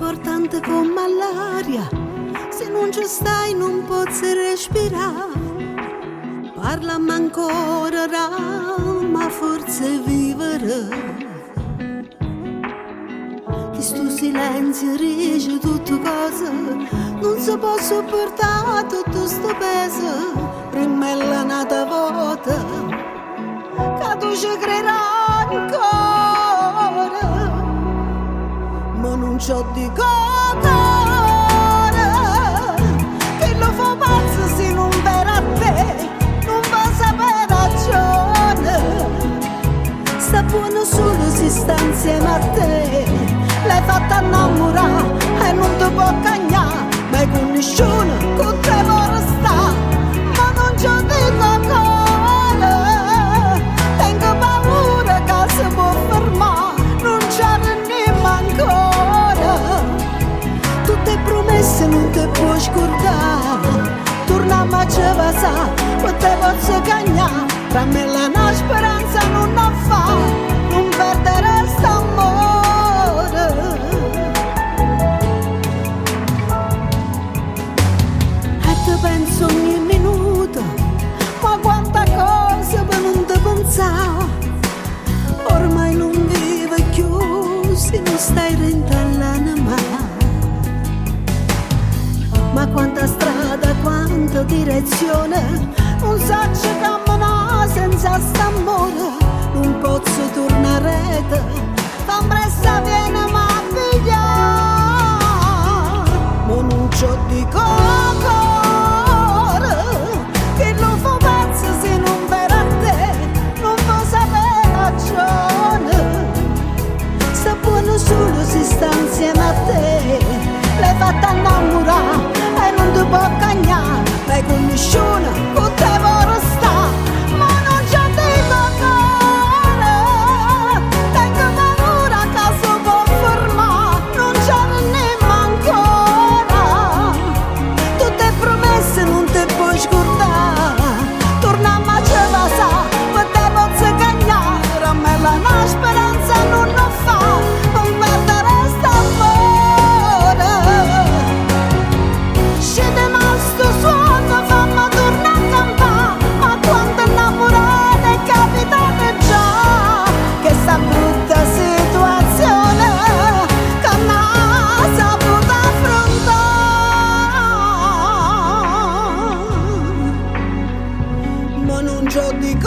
importante come l'aria, se non ci stai non posso respirare. Parlami ancora, ma forse vivere. Questo silenzio rige tutte cose, non si può sopportare tutto sto peso. Rimella nata volta, che tu ci crederai ancora, ma non c'ho di cuore, che lo fa pazzo se non vera a te, non va sapere ragione. Sta buono solo se sta insieme a te, l'hai fatta innamorare e non ti può cagnare, ma con nessuno con te vuole stare, ma non ci dico ancora, tengo paura che si può fermare, non ci arrendiamo ancora, tutte promesse non ti puoi scordare, torniamo a cevasà, poi te posso cagnare, tra me la una speranza non ha fa, non perdere st'amore. Penso ogni minuto, ma quanta cosa per non te pensare. Ormai non vivo più se non stai rentallando mai. Ma quanta strada, quanta direzione, non saccio camminare senza st'amore. Non posso tornare a rete, t'ambressa viene ma pigliare, ma non c'ho di coco. Solo si sta insieme a te, l'hai fatta innamorare e non ti può cagnare, l'hai conosciuta, con te vuole stare, ma non ci dico ancora, tengo paura che si può fermare, non ci arrendiamo ancora, tutte promesse non ti puoi scordare, torniamo a cevasà, poi te posso cagnare, a me la una speranza non ho fa. Non c'ho di